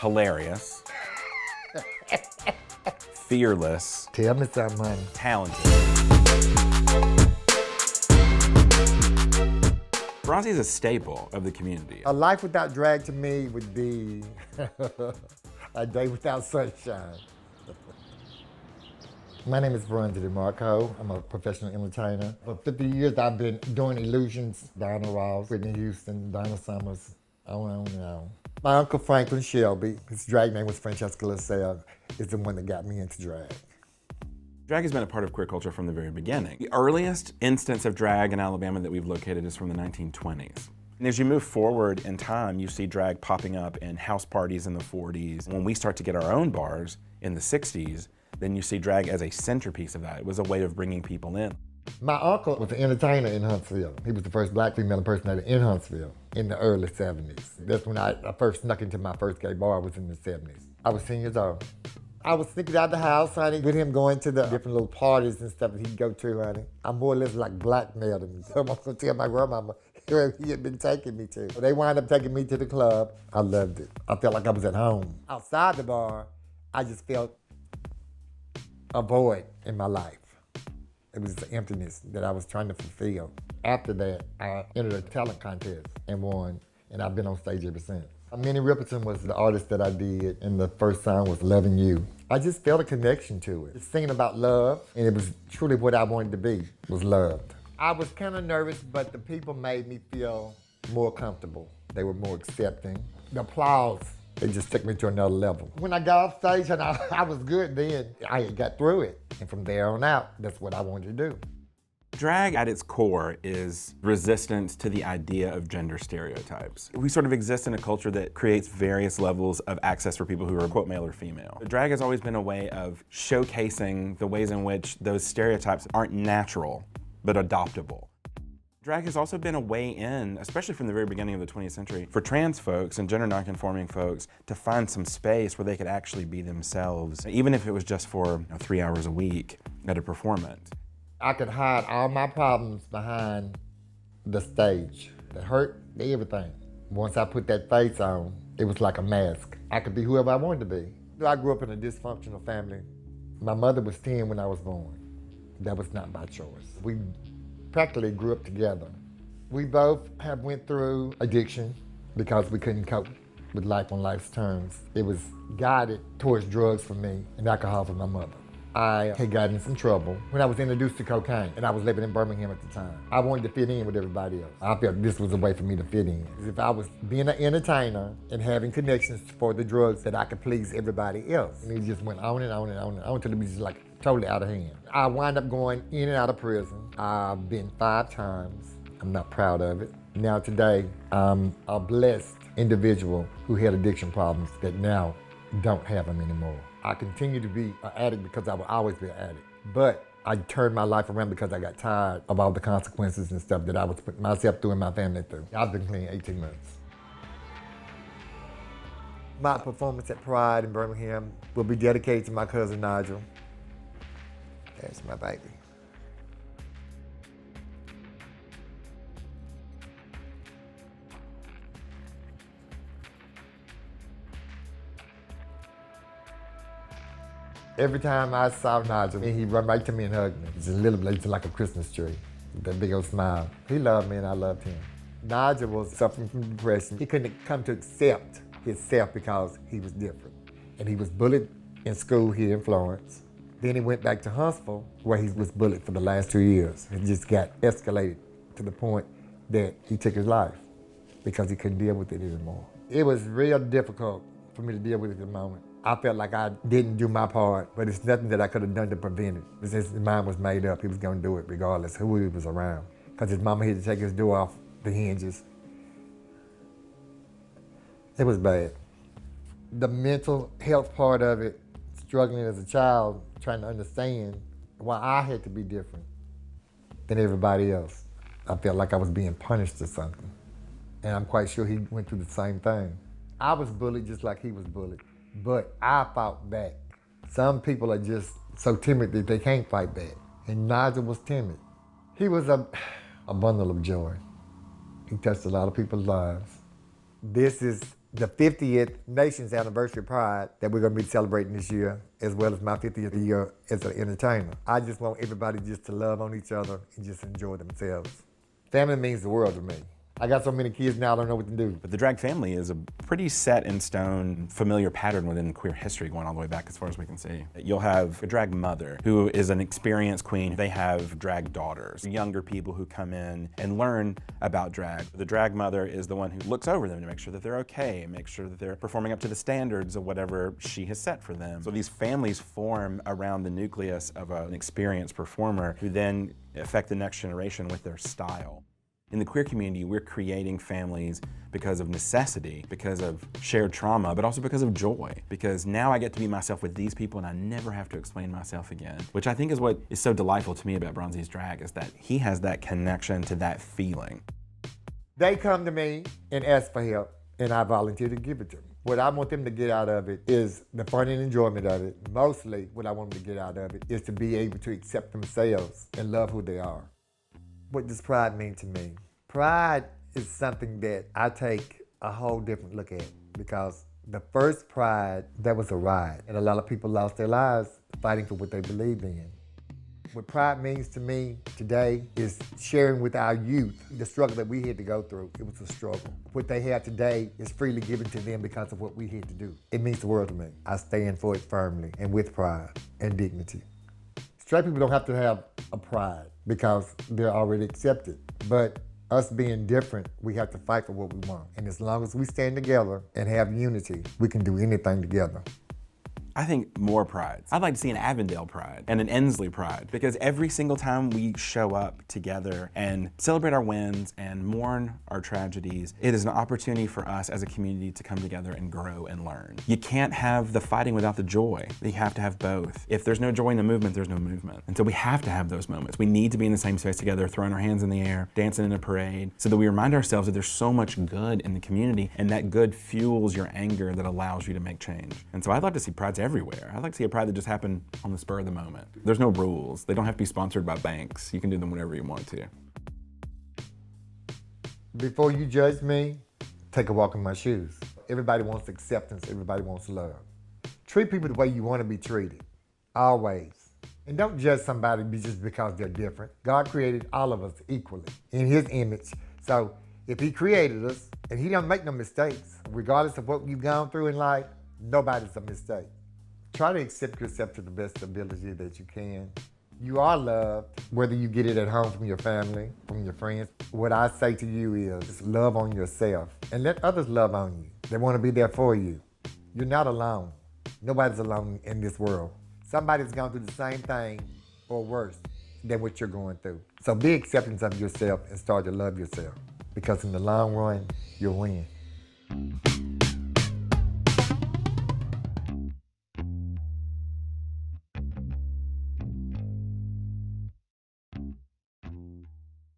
hilarious, fearless, Tell me something, honey. talented. Bronzie is a staple of the community. A life without drag to me would be a day without sunshine. My name is Bronzie De'Marco. I'm a professional entertainer. For 50 years, I've been doing illusions. Diana Ross, Whitney Houston, Donna Summers, on and on. My uncle Franklin Shelby, his drag name was Francesca LaSalle, is the one that got me into drag. Drag has been a part of queer culture from the very beginning. The earliest instance of drag in Alabama that we've located is from the 1920s. And as you move forward in time, you see drag popping up in house parties in the 40s. When we start to get our own bars in the 60s, then you see drag as a centerpiece of that. It was a way of bringing people in. My uncle was an entertainer in Huntsville. He was the first black female impersonator in Huntsville in the early 70s. That's when I first snuck into my first gay bar, was in the 70s. I was 10 years old. I was sneaking out the house, honey, with him going to the different little parties and stuff that he'd go to, honey. I more or less like blackmailed him. So I'm gonna tell my grandmama where he had been taking me to. They wound up taking me to the club. I loved it. I felt like I was at home. Outside the bar, I just felt a void in my life. It was the emptiness that I was trying to fulfill. After that, I entered a talent contest and won, and I've been on stage ever since. Minnie Riperton was the artist that I did, and the first song was Loving You. I just felt a connection to it. It's singing about love, and it was truly what I wanted to be, was loved. I was kind of nervous, but the people made me feel more comfortable. They were more accepting. The applause, it just took me to another level. When I got off stage and I was good then, I got through it. And from there on out, that's what I wanted to do. Drag at its core is resistance to the idea of gender stereotypes. We sort of exist in a culture that creates various levels of access for people who are quote male or female. Drag has always been a way of showcasing the ways in which those stereotypes aren't natural, but adoptable. Drag has also been a way in, especially from the very beginning of the 20th century, for trans folks and gender nonconforming folks to find some space where they could actually be themselves, even if it was just for 3 hours a week at a performance. I could hide all my problems behind the stage. The hurt, the everything. Once I put that face on, it was like a mask. I could be whoever I wanted to be. I grew up in a dysfunctional family. My mother was 10 when I was born. That was not my choice. We practically grew up together. We both have went through addiction because we couldn't cope with life on life's terms. It was guided towards drugs for me and alcohol for my mother. I had gotten in some trouble when I was introduced to cocaine, and I was living in Birmingham at the time. I wanted to fit in with everybody else. I felt this was a way for me to fit in. If I was being an entertainer and having connections for the drugs, that I could please everybody else. And it just went on and on and on and on until it was just like totally out of hand. I wound up going in and out of prison. I've been 5 times. I'm not proud of it. Now today, I'm a blessed individual who had addiction problems that now don't have them anymore. I continue to be an addict because I will always be an addict. But I turned my life around because I got tired of all the consequences and stuff that I was putting myself through and my family through. I've been clean 18 months. My performance at Pride in Birmingham will be dedicated to my cousin Nigel. That's my baby. Every time I saw Nigel, he'd run right to me and hug me. He's a little bit like a Christmas tree, with that big old smile. He loved me and I loved him. Nigel was suffering from depression. He couldn't come to accept himself because he was different. And he was bullied in school here in Florence. Then he went back to Huntsville, where he was bullied for the last 2 years. It just got escalated to the point that he took his life because he couldn't deal with it anymore. It was real difficult for me to deal with it at the moment. I felt like I didn't do my part, but it's nothing that I could have done to prevent it. His mind was made up. He was going to do it regardless who he was around. Because his mama had to take his door off the hinges. It was bad. The mental health part of it, struggling as a child, trying to understand why I had to be different than everybody else. I felt like I was being punished or something. And I'm quite sure he went through the same thing. I was bullied just like he was bullied. But I fought back. Some people are just so timid that they can't fight back. And Nigel was timid. He was a bundle of joy. He touched a lot of people's lives. This is the 50th Nation's Anniversary of Pride that we're gonna be celebrating this year, as well as my 50th year as an entertainer. I just want everybody just to love on each other and just enjoy themselves. Family means the world to me. I got so many kids now, I don't know what to do. But the drag family is a pretty set in stone, familiar pattern within queer history going all the way back as far as we can see. You'll have a drag mother who is an experienced queen. They have drag daughters, younger people who come in and learn about drag. The drag mother is the one who looks over them to make sure that they're okay, make sure that they're performing up to the standards of whatever she has set for them. So these families form around the nucleus of an experienced performer who then affect the next generation with their style. In the queer community, we're creating families because of necessity, because of shared trauma, but also because of joy. Because now I get to be myself with these people and I never have to explain myself again. Which I think is what is so delightful to me about Bronzie's drag, is that he has that connection to that feeling. They come to me and ask for help, and I volunteer to give it to them. What I want them to get out of it is the fun and enjoyment of it. Mostly what I want them to get out of it is to be able to accept themselves and love who they are. What does pride mean to me? Pride is something that I take a whole different look at, because the first pride, that was a ride, and a lot of people lost their lives fighting for what they believed in. What pride means to me today is sharing with our youth the struggle that we had to go through. It was a struggle. What they have today is freely given to them because of what we had to do. It means the world to me. I stand for it firmly and with pride and dignity. Straight people don't have to have a pride because they're already accepted. But us being different, we have to fight for what we want. And as long as we stand together and have unity, we can do anything together. I think more prides. I'd like to see an Avondale pride and an Ensley pride, because every single time we show up together and celebrate our wins and mourn our tragedies, it is an opportunity for us as a community to come together and grow and learn. You can't have the fighting without the joy. You have to have both. If there's no joy in the movement, there's no movement. And so we have to have those moments. We need to be in the same space together, throwing our hands in the air, dancing in a parade, so that we remind ourselves that there's so much good in the community, and that good fuels your anger that allows you to make change. And so I'd love to see prides everywhere. I'd like to see a pride that just happened on the spur of the moment. There's no rules. They don't have to be sponsored by banks. You can do them whenever you want to. Before you judge me, take a walk in my shoes. Everybody wants acceptance. Everybody wants love. Treat people the way you want to be treated, always. And don't judge somebody just because they're different. God created all of us equally in His image. So if He created us and He don't make no mistakes, regardless of what you've gone through in life, nobody's a mistake. Try to accept yourself to the best ability that you can. You are loved, whether you get it at home from your family, from your friends. What I say to you is just love on yourself and let others love on you. They want to be there for you. You're not alone. Nobody's alone in this world. Somebody's gone through the same thing or worse than what you're going through. So be accepting of yourself and start to love yourself, because in the long run, you'll win.